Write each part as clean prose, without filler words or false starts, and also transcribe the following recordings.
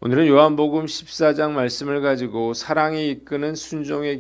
오늘은 요한복음 14장 말씀을 가지고 사랑이 이끄는 순종의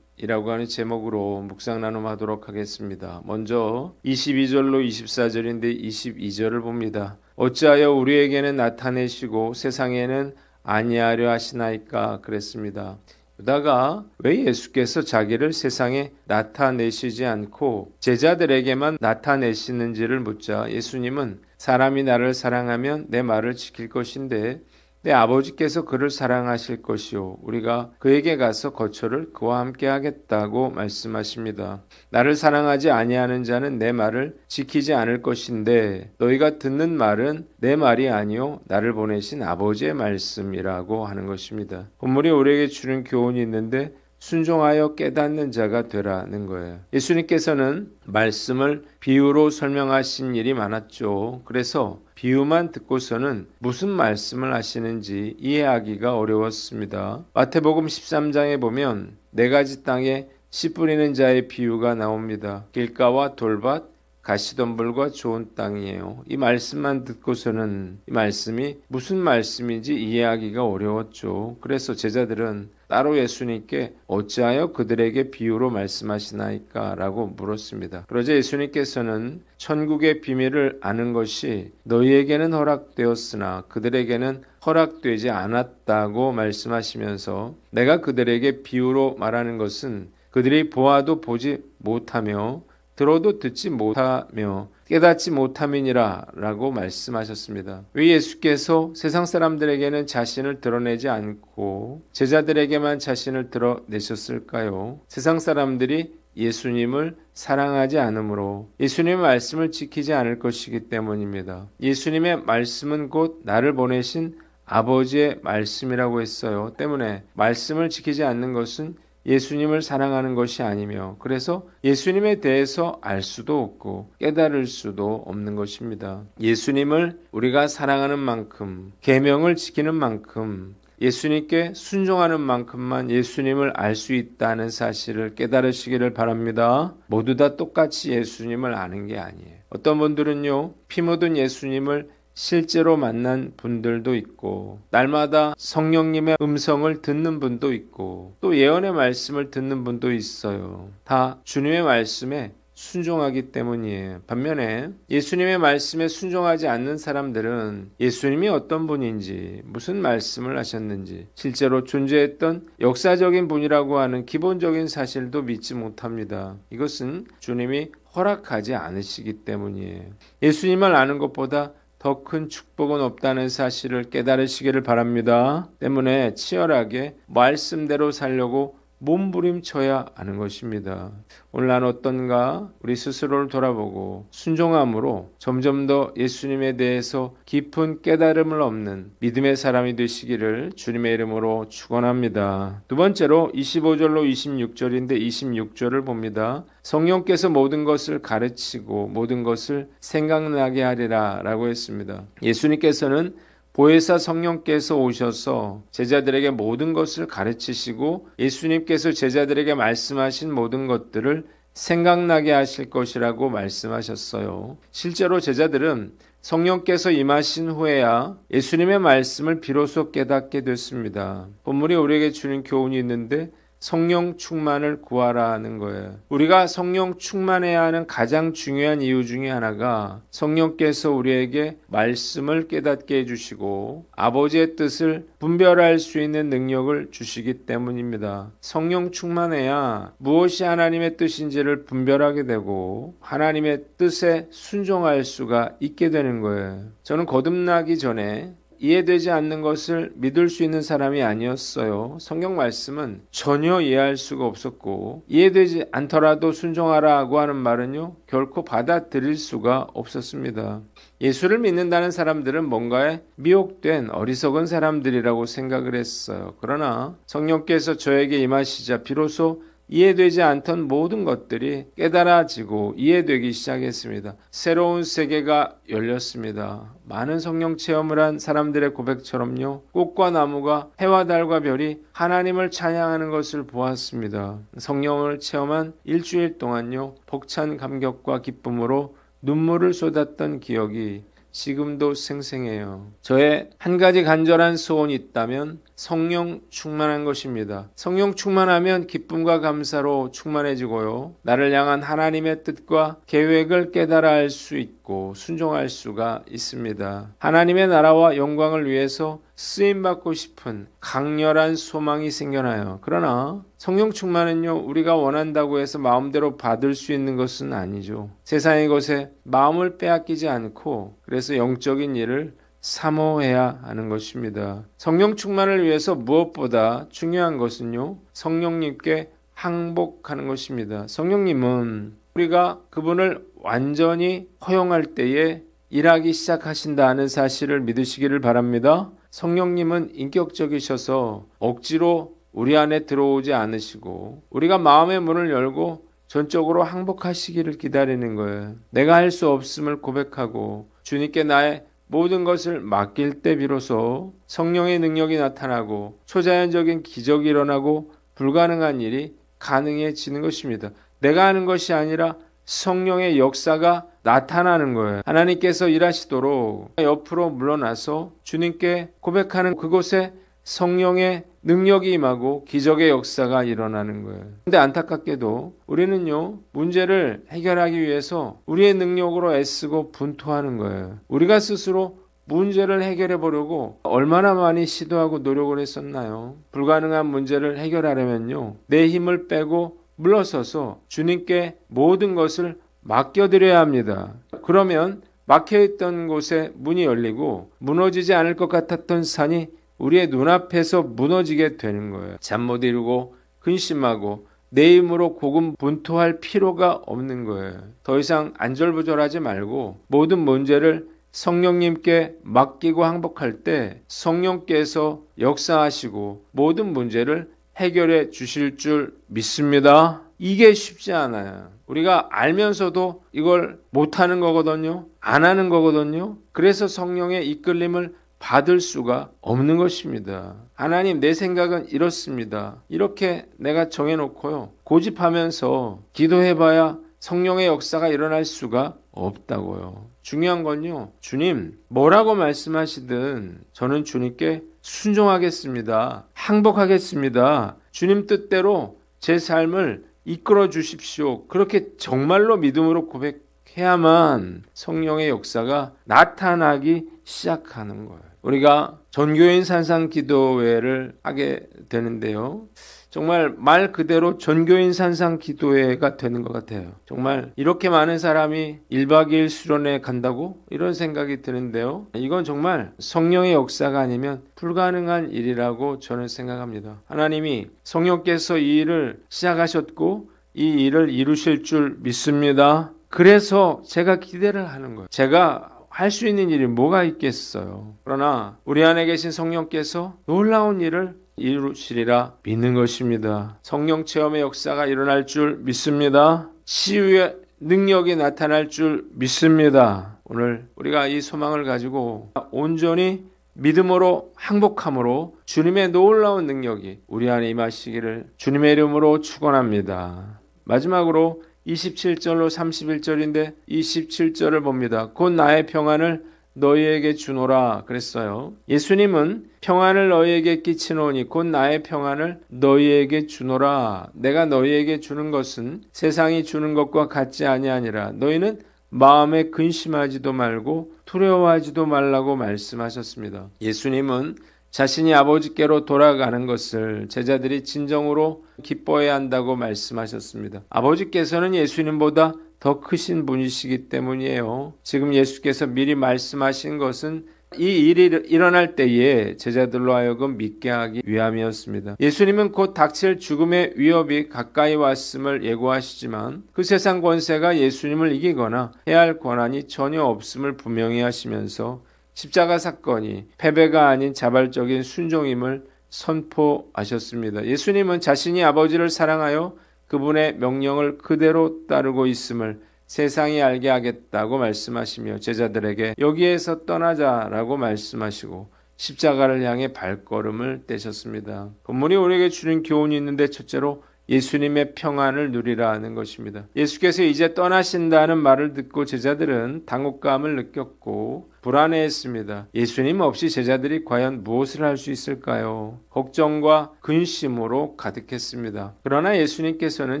길이라고 하는 제목으로 묵상 나눔하도록 하겠습니다. 먼저 22절로 24절인데 22절을 봅니다. 어찌하여 우리에게는 나타내시고 세상에는 아니하려 하시나이까 그랬습니다. 유다가 왜 예수께서 자기를 세상에 나타내시지 않고 제자들에게만 나타내시는지를 묻자 예수님은 사람이 나를 사랑하면 내 말을 지킬 것인데 내 아버지께서 그를 사랑하실 것이요 우리가 그에게 가서 거처를 그와 함께 하겠다고 말씀하십니다. 나를 사랑하지 아니하는 자는 내 말을 지키지 않을 것인데 너희가 듣는 말은 내 말이 아니요 나를 보내신 아버지의 말씀이라고 하는 것입니다. 본문이 우리에게 주는 교훈이 있는데 순종하여 깨닫는 자가 되라는 거예요. 예수님께서는 말씀을 비유로 설명하신 일이 많았죠. 그래서 비유만 듣고서는 무슨 말씀을 하시는지 이해하기가 어려웠습니다. 마태복음 13장에 보면 네 가지 땅에 씨 뿌리는 자의 비유가 나옵니다. 길가와 돌밭, 가시덤불과 좋은 땅이에요. 이 말씀만 듣고서는 이 말씀이 무슨 말씀인지 이해하기가 어려웠죠. 그래서 제자들은 따로 예수님께 어찌하여 그들에게 비유로 말씀하시나이까? 라고 물었습니다. 그러자 예수님께서는 천국의 비밀을 아는 것이 너희에게는 허락되었으나 그들에게는 허락되지 않았다고 말씀하시면서 내가 그들에게 비유로 말하는 것은 그들이 보아도 보지 못하며 들어도 듣지 못하며 깨닫지 못함이니라 라고 말씀하셨습니다. 왜 예수께서 세상 사람들에게는 자신을 드러내지 않고 제자들에게만 자신을 드러내셨을까요? 세상 사람들이 예수님을 사랑하지 않으므로 예수님의 말씀을 지키지 않을 것이기 때문입니다. 예수님의 말씀은 곧 나를 보내신 아버지의 말씀이라고 했어요. 때문에 말씀을 지키지 않는 것은 예수님을 사랑하는 것이 아니며 그래서 예수님에 대해서 알 수도 없고 깨달을 수도 없는 것입니다. 예수님을 우리가 사랑하는 만큼 계명을 지키는 만큼 예수님께 순종하는 만큼만 예수님을 알 수 있다는 사실을 깨달으시기를 바랍니다. 모두 다 똑같이 예수님을 아는 게 아니에요. 어떤 분들은요 피 묻은 예수님을 실제로 만난 분들도 있고 날마다 성령님의 음성을 듣는 분도 있고 또 예언의 말씀을 듣는 분도 있어요. 다 주님의 말씀에 순종하기 때문이에요. 반면에 예수님의 말씀에 순종하지 않는 사람들은 예수님이 어떤 분인지 무슨 말씀을 하셨는지 실제로 존재했던 역사적인 분이라고 하는 기본적인 사실도 믿지 못합니다. 이것은 주님이 허락하지 않으시기 때문이에요. 예수님을 아는 것보다 더 큰 축복은 없다는 사실을 깨달으시기를 바랍니다. 때문에 치열하게 말씀대로 살려고 몸부림쳐야 하는 것입니다. 오늘 난 어떤가 우리 스스로를 돌아보고 순종함으로 점점 더 예수님에 대해서 깊은 깨달음을 얻는 믿음의 사람이 되시기를 주님의 이름으로 축원합니다. 두 번째로 25절로 26절인데 26절을 봅니다. 성령께서 모든 것을 가르치고 모든 것을 생각나게 하리라 라고 했습니다. 예수님께서는 보혜사 성령께서 오셔서 제자들에게 모든 것을 가르치시고 예수님께서 제자들에게 말씀하신 모든 것들을 생각나게 하실 것이라고 말씀하셨어요. 실제로 제자들은 성령께서 임하신 후에야 예수님의 말씀을 비로소 깨닫게 됐습니다. 본문이 우리에게 주는 교훈이 있는데 성령 충만을 구하라는 거예요. 우리가 성령 충만해야 하는 가장 중요한 이유 중에 하나가 성령께서 우리에게 말씀을 깨닫게 해주시고 아버지의 뜻을 분별할 수 있는 능력을 주시기 때문입니다. 성령 충만해야 무엇이 하나님의 뜻인지를 분별하게 되고 하나님의 뜻에 순종할 수가 있게 되는 거예요. 저는 거듭나기 전에 이해되지 않는 것을 믿을 수 있는 사람이 아니었어요. 성경 말씀은 전혀 이해할 수가 없었고 이해되지 않더라도 순종하라고 하는 말은요 결코 받아들일 수가 없었습니다. 예수를 믿는다는 사람들은 뭔가에 미혹된 어리석은 사람들이라고 생각을 했어요. 그러나 성령께서 저에게 임하시자 비로소 이해되지 않던 모든 것들이 깨달아지고 이해되기 시작했습니다. 새로운 세계가 열렸습니다. 많은 성령 체험을 한 사람들의 고백처럼요. 꽃과 나무가 해와 달과 별이 하나님을 찬양하는 것을 보았습니다. 성령을 체험한 일주일 동안요. 벅찬 감격과 기쁨으로 눈물을 쏟았던 기억이 지금도 생생해요. 저의 한 가지 간절한 소원이 있다면 성령 충만한 것입니다. 성령 충만하면 기쁨과 감사로 충만해지고요. 나를 향한 하나님의 뜻과 계획을 깨달아 알 수 있고 순종할 수가 있습니다. 하나님의 나라와 영광을 위해서 쓰임받고 싶은 강렬한 소망이 생겨나요. 그러나 성령 충만은요, 우리가 원한다고 해서 마음대로 받을 수 있는 것은 아니죠. 세상의 것에 마음을 빼앗기지 않고 그래서 영적인 일을 사모해야 하는 것입니다. 성령 충만을 위해서 무엇보다 중요한 것은요, 성령님께 항복하는 것입니다. 성령님은 우리가 그분을 완전히 허용할 때에 일하기 시작하신다는 사실을 믿으시기를 바랍니다. 성령님은 인격적이셔서 억지로 우리 안에 들어오지 않으시고 우리가 마음의 문을 열고 전적으로 항복하시기를 기다리는 거예요. 내가 할 수 없음을 고백하고 주님께 나의 모든 것을 맡길 때 비로소 성령의 능력이 나타나고 초자연적인 기적이 일어나고 불가능한 일이 가능해지는 것입니다. 내가 하는 것이 아니라 성령의 역사가 나타나는 거예요. 하나님께서 일하시도록 옆으로 물러나서 주님께 고백하는 그곳에 성령의 능력이 임하고 기적의 역사가 일어나는 거예요. 근데 안타깝게도 우리는요, 문제를 해결하기 위해서 우리의 능력으로 애쓰고 분투하는 거예요. 우리가 스스로 문제를 해결해 보려고 얼마나 많이 시도하고 노력을 했었나요? 불가능한 문제를 해결하려면요, 내 힘을 빼고 물러서서 주님께 모든 것을 맡겨드려야 합니다. 그러면 막혀있던 곳에 문이 열리고 무너지지 않을 것 같았던 산이 우리의 눈앞에서 무너지게 되는 거예요. 잠 못 이루고 근심하고 내 힘으로 고군분투할 필요가 없는 거예요. 더 이상 안절부절하지 말고 모든 문제를 성령님께 맡기고 항복할 때 성령께서 역사하시고 모든 문제를 해결해 주실 줄 믿습니다. 이게 쉽지 않아요. 우리가 알면서도 이걸 못하는 거거든요. 안 하는 거거든요. 그래서 성령의 이끌림을 받을 수가 없는 것입니다. 하나님, 내 생각은 이렇습니다. 이렇게 내가 정해놓고요, 고집하면서 기도해봐야 성령의 역사가 일어날 수가 없다고요. 중요한 건요, 주님 뭐라고 말씀하시든 저는 주님께 순종하겠습니다. 항복하겠습니다. 주님 뜻대로 제 삶을 이끌어 주십시오. 그렇게 정말로 믿음으로 고백해야만 성령의 역사가 나타나기 시작하는 거예요. 우리가 전교인 산상기도회를 하게 되는데요, 정말 말 그대로 전교인 산상기도회가 되는 것 같아요. 정말 이렇게 많은 사람이 1박 2일 수련회 간다고? 이런 생각이 드는데요, 이건 정말 성령의 역사가 아니면 불가능한 일이라고 저는 생각합니다. 하나님이 성령께서 이 일을 시작하셨고 이 일을 이루실 줄 믿습니다. 그래서 제가 기대를 하는 거예요. 제가 할 수 있는 일이 뭐가 있겠어요. 그러나 우리 안에 계신 성령께서 놀라운 일을 이루시리라 믿는 것입니다. 성령 체험의 역사가 일어날 줄 믿습니다. 치유의 능력이 나타날 줄 믿습니다. 오늘 우리가 이 소망을 가지고 온전히 믿음으로 항복함으로 주님의 놀라운 능력이 우리 안에 임하시기를 주님의 이름으로 축원합니다. 마지막으로 27절로 31절인데 27절을 봅니다. 곧 나의 평안을 너희에게 주노라 그랬어요. 예수님은 평안을 너희에게 끼치노니 곧 나의 평안을 너희에게 주노라. 내가 너희에게 주는 것은 세상이 주는 것과 같지 아니하니라. 너희는 마음에 근심하지도 말고 두려워하지도 말라고 말씀하셨습니다. 예수님은 자신이 아버지께로 돌아가는 것을 제자들이 진정으로 기뻐해야 한다고 말씀하셨습니다. 아버지께서는 예수님보다 더 크신 분이시기 때문이에요. 지금 예수께서 미리 말씀하신 것은 이 일이 일어날 때에 제자들로 하여금 믿게 하기 위함이었습니다. 예수님은 곧 닥칠 죽음의 위협이 가까이 왔음을 예고하시지만 그 세상 권세가 예수님을 이기거나 해야 할 권한이 전혀 없음을 분명히 하시면서 십자가 사건이 패배가 아닌 자발적인 순종임을 선포하셨습니다. 예수님은 자신이 아버지를 사랑하여 그분의 명령을 그대로 따르고 있음을 세상이 알게 하겠다고 말씀하시며 제자들에게 여기에서 떠나자라고 말씀하시고 십자가를 향해 발걸음을 떼셨습니다. 본문이 우리에게 주는 교훈이 있는데 첫째로 예수님의 평안을 누리라 하는 것입니다. 예수께서 이제 떠나신다는 말을 듣고 제자들은 당혹감을 느꼈고 불안해했습니다. 예수님 없이 제자들이 과연 무엇을 할 수 있을까요? 걱정과 근심으로 가득했습니다. 그러나 예수님께서는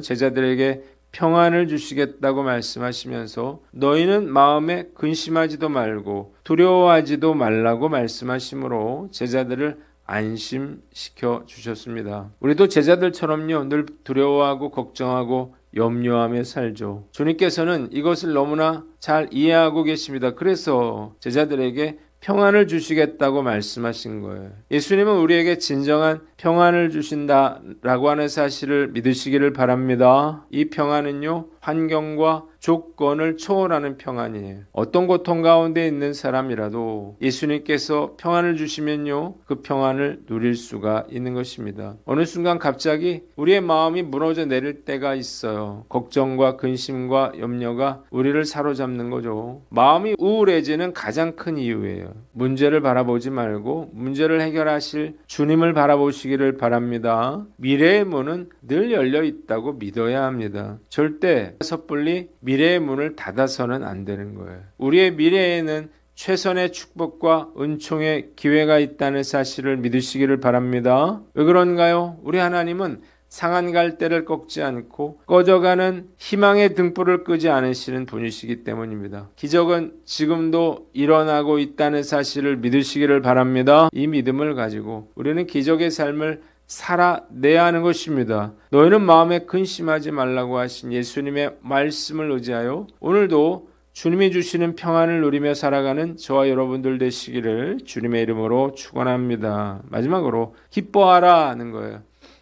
제자들에게 평안을 주시겠다고 말씀하시면서 너희는 마음에 근심하지도 말고 두려워하지도 말라고 말씀하시므로 제자들을 안심시켜 주셨습니다. 우리도 제자들처럼요, 늘 두려워하고 걱정하고 염려하며 살죠. 주님께서는 이것을 너무나 잘 이해하고 계십니다. 그래서 제자들에게 평안을 주시겠다고 말씀하신 거예요. 예수님은 우리에게 진정한 평안을 주신다라고 하는 사실을 믿으시기를 바랍니다. 이 평안은요, 환경과 조건을 초월하는 평안이에요. 어떤 고통 가운데 있는 사람이라도 예수님께서 평안을 주시면요, 그 평안을 누릴 수가 있는 것입니다. 어느 순간 갑자기 우리의 마음이 무너져 내릴 때가 있어요. 걱정과 근심과 염려가 우리를 사로잡는 거죠. 마음이 우울해지는 가장 큰 이유예요. 문제를 바라보지 말고 문제를 해결하실 주님을 바라보시기를 바랍니다. 미래의 문은 늘 열려 있다고 믿어야 합니다. 절대 섣불리 미래의 문을 닫아서는 안 되는 거예요. 우리의 미래에는 최선의 축복과 은총의 기회가 있다는 사실을 믿으시기를 바랍니다. 왜 그런가요? 우리 하나님은 상한 갈대를 꺾지 않고 꺼져가는 희망의 등불을 끄지 않으시는 분이시기 때문입니다. 기적은 지금도 일어나고 있다는 사실을 믿으시기를 바랍니다. 이 믿음을 가지고 우리는 기적의 삶을 살아내야 하는 것입니다. 너희는 마음에 근심하지 말라고 하신 예수님의 말씀을 의지하여 오늘도 주님이 주시는 평안을 누리며 살아가는 저와 여러분들 되시기를 주님의 이름으로 축원합니다. 마지막으로 기뻐하라 하는 거예요.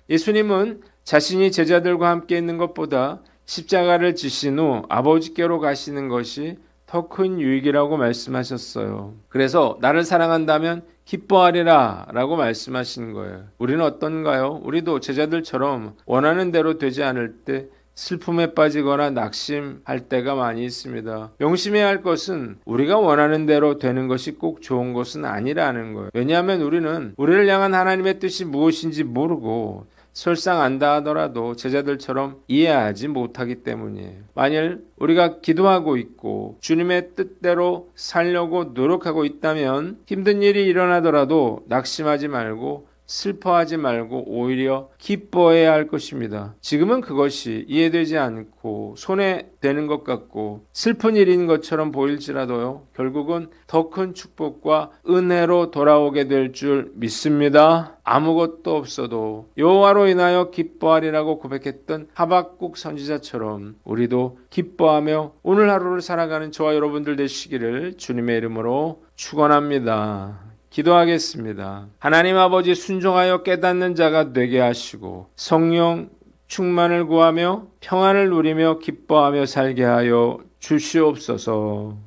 예수님은 자신이 제자들과 함께 있는 것보다 십자가를 지신 후 아버지께로 가시는 것이 더 큰 유익이라고 말씀하셨어요. 그래서 나를 사랑한다면 기뻐하리라 라고 말씀하신 거예요. 우리는 어떤가요? 우리도 제자들처럼 원하는 대로 되지 않을 때 슬픔에 빠지거나 낙심할 때가 많이 있습니다. 명심해야 할 것은 우리가 원하는 대로 되는 것이 꼭 좋은 것은 아니라는 거예요. 왜냐하면 우리는 우리를 향한 하나님의 뜻이 무엇인지 모르고 설상 안다 하더라도 제자들처럼 이해하지 못하기 때문이에요. 만일 우리가 기도하고 있고 주님의 뜻대로 살려고 노력하고 있다면 힘든 일이 일어나더라도 낙심하지 말고 슬퍼하지 말고 오히려 기뻐해야 할 것입니다. 지금은 그것이 이해되지 않고 손해되는 것 같고 슬픈 일인 것처럼 보일지라도요, 결국은 더 큰 축복과 은혜로 돌아오게 될 줄 믿습니다. 아무것도 없어도 여호와로 인하여 기뻐하리라고 고백했던 하박국 선지자처럼 우리도 기뻐하며 오늘 하루를 살아가는 저와 여러분들 되시기를 주님의 이름으로 축원합니다. 기도하겠습니다. 하나님 아버지, 순종하여 깨닫는 자가 되게 하시고 성령 충만을 구하며 평안을 누리며 기뻐하며 살게 하여 주시옵소서.